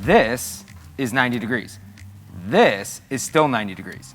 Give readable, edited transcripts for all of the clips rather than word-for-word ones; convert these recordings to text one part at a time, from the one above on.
This is 90 degrees. This is still 90 degrees.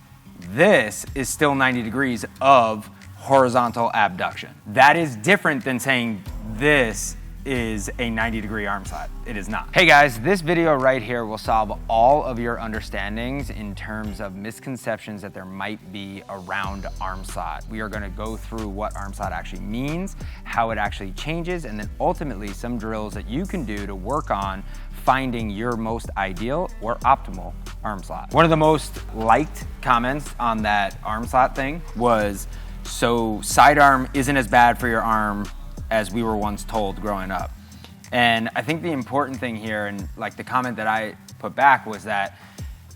This is still 90 degrees of horizontal abduction. That is different than saying this is a 90-degree arm slot. It is not. Hey guys, this video right here will solve all of your understandings in terms of misconceptions that there might be around arm slot. We are gonna go through what arm slot actually means, how it actually changes, and then ultimately some drills that you can do to work on finding your most ideal or optimal arm slot. One of the most liked comments on that arm slot thing was, so sidearm isn't as bad for your arm as we were once told growing up. And I think the important thing here, and like the comment that I put back, was that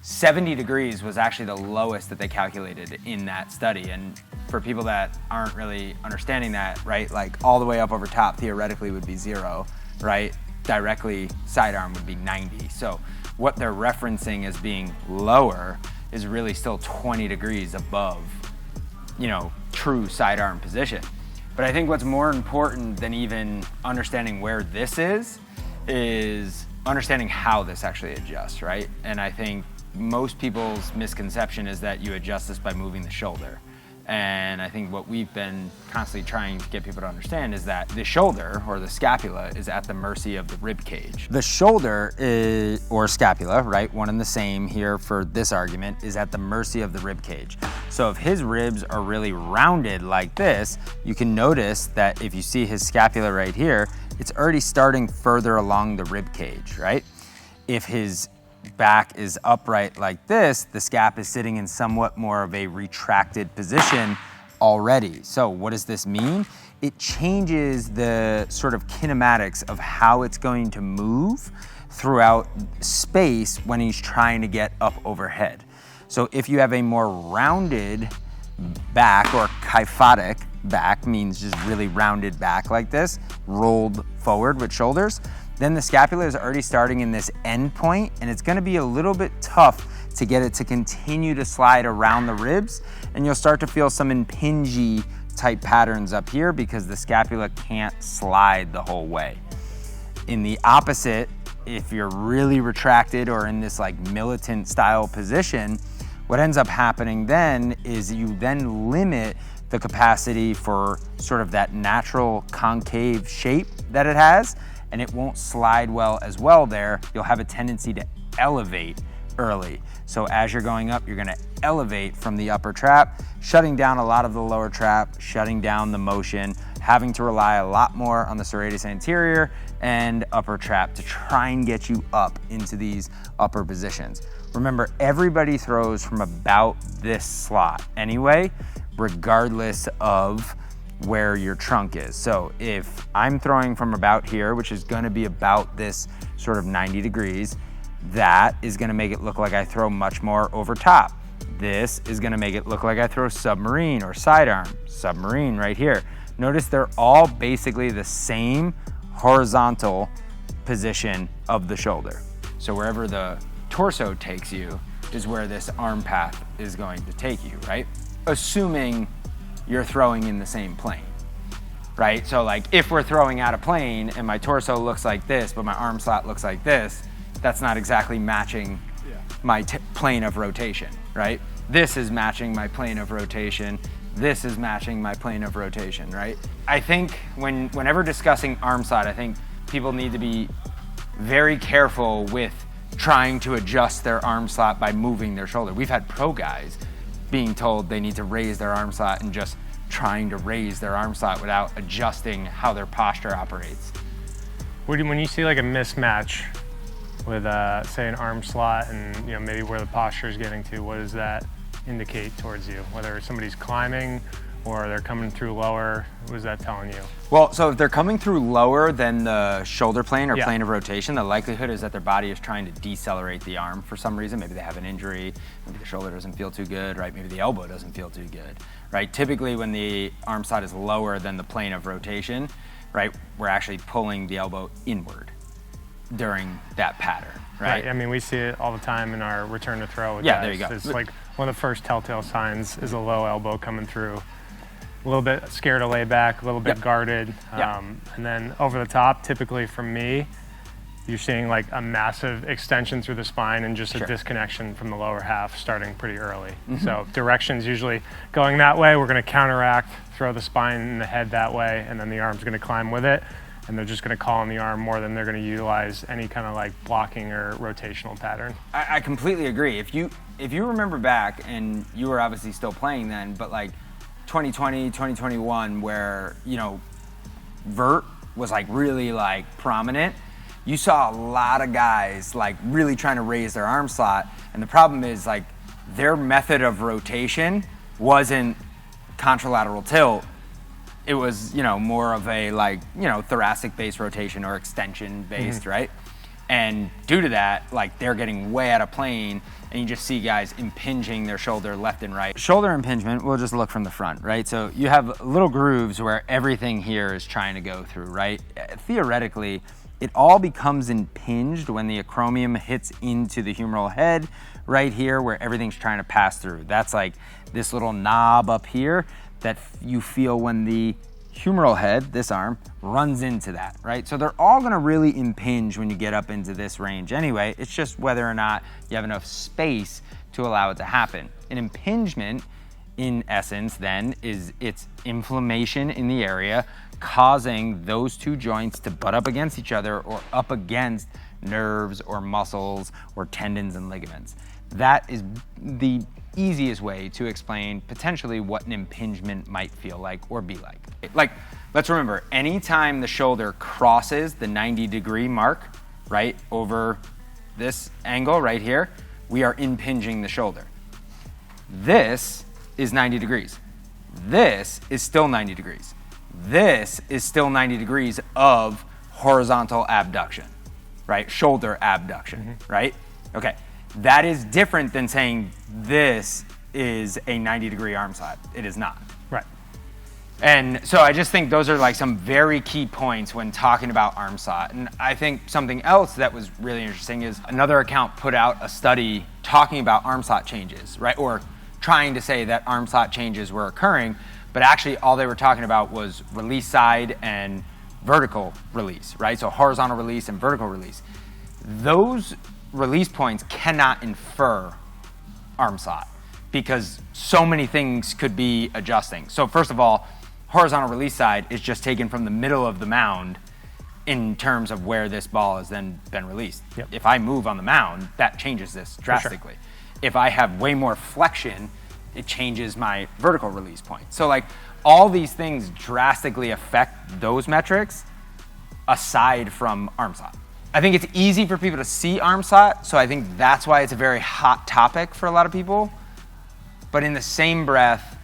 70 degrees was actually the lowest that they calculated in that study. And for people that aren't really understanding that, right, like all the way up over top theoretically would be 0, right? Directly sidearm would be 90. So what they're referencing as being lower is really still 20 degrees above, you know, true sidearm position. But I think what's more important than even understanding where this is understanding how this actually adjusts, right? And I think most people's misconception is that you adjust this by moving the shoulder. And I think what we've been constantly trying to get people to understand is that the shoulder, or the scapula, is at the mercy of the rib cage. The shoulder is, or scapula, right, one and the same here for this argument, is at the mercy of the rib cage. So if his ribs are really rounded like this, you can notice that if you see his scapula right here, it's already starting further along the rib cage, right? If his back is upright like this, the scap is sitting in somewhat more of a retracted position already. So what does this mean? It changes the sort of kinematics of how it's going to move throughout space when he's trying to get up overhead. So if you have a more rounded back, or kyphotic back, means just really rounded back like this, rolled forward with shoulders, then the scapula is already starting in this end point, and it's gonna be a little bit tough to get it to continue to slide around the ribs, and you'll start to feel some impingy type patterns up here because the scapula can't slide the whole way. In the opposite, if you're really retracted or in this like militant style position, what ends up happening then is you then limit the capacity for sort of that natural concave shape that it has, and it won't slide well as well there. You'll have a tendency to elevate early. So as you're going up, you're gonna elevate from the upper trap, shutting down a lot of the lower trap, shutting down the motion, having to rely a lot more on the serratus anterior and upper trap to try and get you up into these upper positions. Remember, everybody throws from about this slot anyway, regardless of where your trunk is. So if I'm throwing from about here, which is gonna be about this sort of 90 degrees, that is gonna make it look like I throw much more over top. This is gonna make it look like I throw submarine or sidearm, submarine right here. Notice they're all basically the same horizontal position of the shoulder. So wherever the torso takes you is where this arm path is going to take you, right? Assuming you're throwing in the same plane, right? So like if we're throwing out a plane and my torso looks like this, but my arm slot looks like this, that's not exactly matching my plane of rotation, right? This is matching my plane of rotation. This is matching my plane of rotation, right? I think whenever discussing arm slot, I think people need to be very careful with trying to adjust their arm slot by moving their shoulder. We've had pro guys being told they need to raise their arm slot and just trying to raise their arm slot without adjusting how their posture operates. When you see like a mismatch with say an arm slot and you know maybe where the posture is getting to, what does that indicate towards you? Whether somebody's climbing or they're coming through lower, what is that telling you? Well, so if they're coming through lower than the shoulder plane or plane of rotation, the likelihood is that their body is trying to decelerate the arm for some reason. Maybe they have an injury, maybe the shoulder doesn't feel too good, right? Maybe the elbow doesn't feel too good, right? Typically when the arm slot is lower than the plane of rotation, right, we're actually pulling the elbow inward during that pattern, right? I mean, we see it all the time in our return to throw with Yeah, guys. there you go. It's like one of the first telltale signs is a low elbow coming through. A little bit scared to lay back, a little bit guarded. And then over the top, typically from me, you're seeing like a massive extension through the spine and just a Sure. disconnection from the lower half starting pretty early. So direction's usually going that way. We're going to counteract, throw the spine and the head that way, and then the arm's going to climb with it. And they're just going to call on the arm more than they're going to utilize any kind of like blocking or rotational pattern. I completely agree. If you remember back, and you were obviously still playing then, but like 2020, 2021, where, you know, vert was like really like prominent, you saw a lot of guys like really trying to raise their arm slot. And the problem is like their method of rotation wasn't contralateral tilt. It was, you know, more of a like, you know, thoracic based rotation or extension based, right? And due to that, like they're getting way out of plane, and you just see guys impinging their shoulder left and right. Shoulder impingement, we'll just look from the front, right? So you have little grooves where everything here is trying to go through, right? Theoretically, it all becomes impinged when the acromion hits into the humeral head right here where everything's trying to pass through. That's like this little knob up here that you feel when the humeral head, this arm, runs into that, right? So they're all gonna really impinge when you get up into this range anyway. It's just whether or not you have enough space to allow it to happen. An impingement, in essence, then, is it's inflammation in the area causing those two joints to butt up against each other or up against nerves or muscles or tendons and ligaments. That is the easiest way to explain potentially what an impingement might feel like or be like. Like, let's remember, anytime the shoulder crosses the 90-degree mark, right, over this angle right here, we are impinging the shoulder. This is 90 degrees. This is still 90 degrees. This is still 90 degrees of horizontal abduction, right? Shoulder abduction, right? Okay, that is different than saying this is a 90-degree arm slot. It is not. Right. And so I just think those are like some very key points when talking about arm slot. And I think something else that was really interesting is another account put out a study talking about arm slot changes, right? Or trying to say that arm slot changes were occurring, but actually all they were talking about was release side and vertical release, right? So horizontal release and vertical release. Those release points cannot infer arm slot because so many things could be adjusting. So first of all, horizontal release side is just taken from the middle of the mound in terms of where this ball has then been released. Yep. If I move on the mound, that changes this drastically. If I have way more flexion, it changes my vertical release point. So like all these things drastically affect those metrics aside from arm slot. I think it's easy for people to see arm slot, so I think that's why it's a very hot topic for a lot of people. But in the same breath,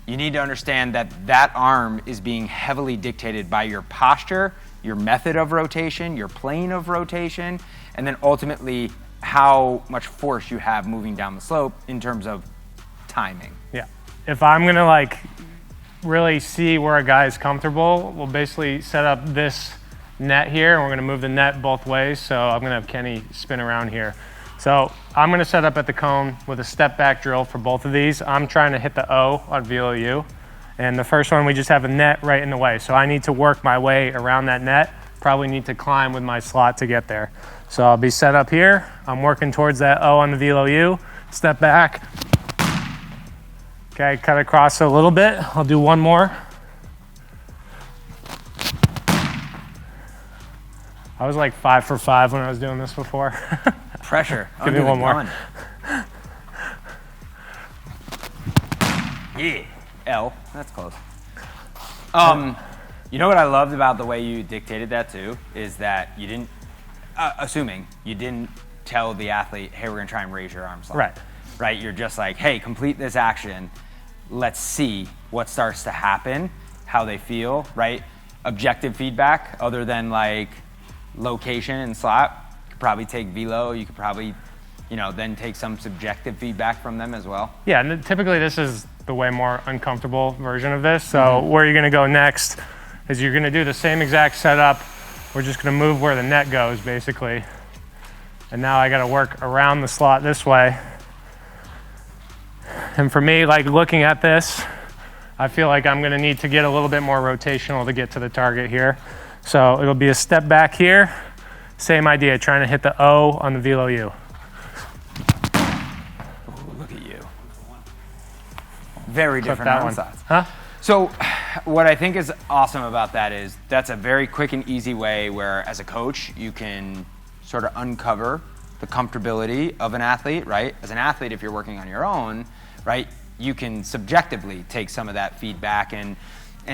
you need to understand that that arm is being heavily dictated by your posture, your method of rotation, your plane of rotation, and then ultimately how much force you have moving down the slope in terms of timing. Yeah. If I'm gonna like really see where a guy is comfortable, we'll basically set up this net here, and we're gonna move the net both ways. So I'm gonna have Kenny spin around here. So I'm gonna set up at the cone with a step back drill for both of these. I'm trying to hit the O on VeloU. And the first one, we just have a net right in the way. So I need to work my way around that net. Probably need to climb with my slot to get there. So I'll be set up here. I'm working towards that O on the VeloU. Step back. Okay, cut across a little bit. I'll do one more. I was like 5 for 5 when I was doing this before. Pressure. Give me one more. Yeah. L. That's close. You know what I loved about the way you dictated that too is that you didn't, assuming you didn't tell the athlete, hey, we're gonna try and raise your arm slot. Right. Right. You're just like, hey, complete this action. Let's see what starts to happen, how they feel. Right. Objective feedback, other than like location and slot. You could probably take velo. You could probably, then take some subjective feedback from them as well. Yeah, and typically this is the way more uncomfortable version of this. So where you're gonna go next is you're gonna do the same exact setup. We're just gonna move where the net goes, basically. And now I gotta work around the slot this way. And for me, like looking at this, I feel like I'm gonna need to get a little bit more rotational to get to the target here. So it'll be a step back here, Same idea, trying to hit the O on the VeloU. Ooh, look at you. Very different that arm one. size. Huh? So what I think is awesome about that is that's a very quick and easy way where as a coach, you can sort of uncover the comfortability of an athlete, right? As an athlete, if you're working on your own, right, you can subjectively take some of that feedback and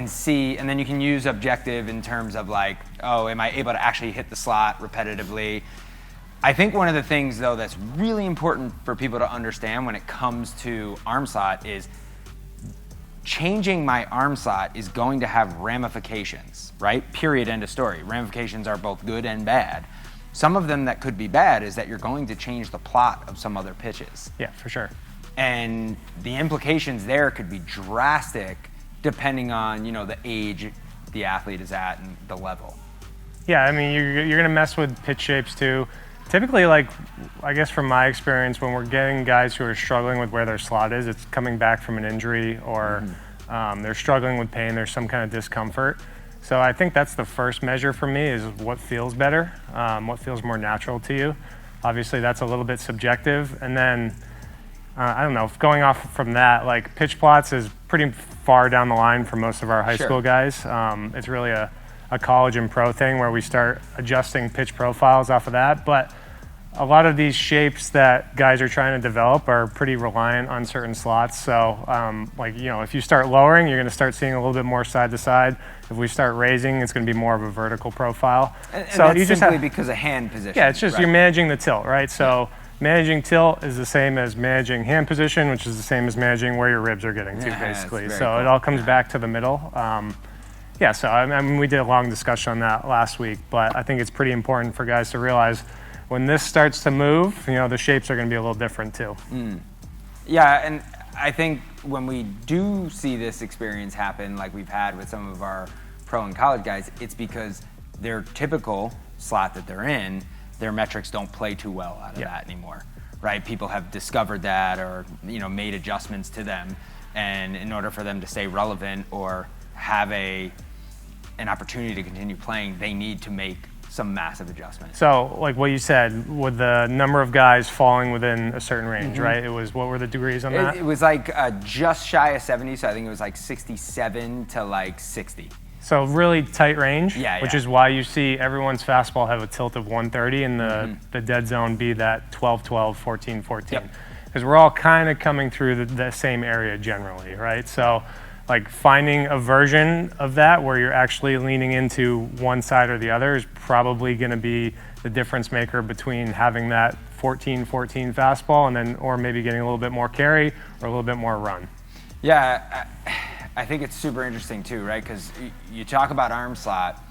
see, and then you can use objective in terms of like, oh, am I able to actually hit the slot repetitively? I think one of the things, though, that's really important for people to understand when it comes to arm slot is changing my arm slot is going to have ramifications, right? Period, end of story. Ramifications are both good and bad. Some of them that could be bad is that you're going to change the plot of some other pitches. Yeah, for sure. And the implications there could be drastic depending on, you know, the age the athlete is at and the level. Yeah, I mean, you're going to mess with pitch shapes too. Typically, like, I guess from my experience, when we're getting guys who are struggling with where their slot is, it's coming back from an injury or they're struggling with pain, there's some kind of discomfort. So I think that's the first measure for me is what feels better, what feels more natural to you. Obviously, that's a little bit subjective. And then, I don't know, going off from that, like pitch plots is pretty far down the line for most of our high school guys. It's really a college and pro thing where we start adjusting pitch profiles off of that. But a lot of these shapes that guys are trying to develop are pretty reliant on certain slots. So, like, you know, if you start lowering, you're going to start seeing a little bit more side to side. If we start raising, it's going to be more of a vertical profile. And so that's you just simply because of hand position. Yeah, it's just right? You're managing the tilt, right? So managing tilt is the same as managing hand position, which is the same as managing where your ribs are getting to, basically. So cool. It all comes back to the middle. Yeah, so I mean, we did a long discussion on that last week, but I think it's pretty important for guys to realize when this starts to move, you know, the shapes are going to be a little different too. Yeah, and I think when we do see this experience happen, like we've had with some of our pro and college guys, it's because their typical slot that they're in, their metrics don't play too well out of that anymore, right? People have discovered that or, you know, made adjustments to them, and in order for them to stay relevant or have an opportunity to continue playing, they need to make some massive adjustments. So, like what you said, with the number of guys falling within a certain range, right? It was, what were the degrees on that? It was like just shy of 70, so I think it was like 67 to like 60. So really tight range, which yeah. is why you see everyone's fastball have a tilt of 130 and the dead zone be that 12-12, 14-14. Because we're all kind of coming through the same area generally, right? So like finding a version of that where you're actually leaning into one side or the other is probably going to be the difference maker between having that 14-14 fastball and then, or maybe getting a little bit more carry or a little bit more run. Yeah, I think it's super interesting too, right? Because you talk about arm slot,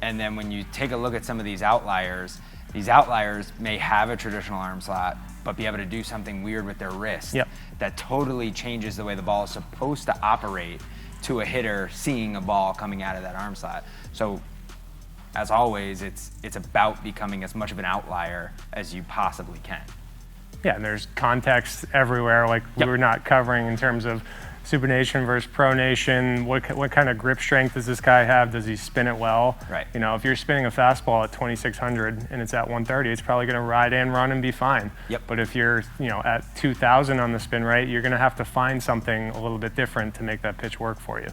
and then when you take a look at some of these outliers may have a traditional arm slot, but be able to do something weird with their wrist that totally changes the way the ball is supposed to operate to a hitter seeing a ball coming out of that arm slot. So, as always, it's about becoming as much of an outlier as you possibly can. Yeah, and there's context everywhere, like we were not covering in terms of supination versus pronation. What kind of grip strength does this guy have? Does he spin it well? Right. You know, if you're spinning a fastball at 2,600 and it's at 130, it's probably going to ride and run and be fine. But if you're, you know, at 2,000 on the spin rate, you're going to have to find something a little bit different to make that pitch work for you.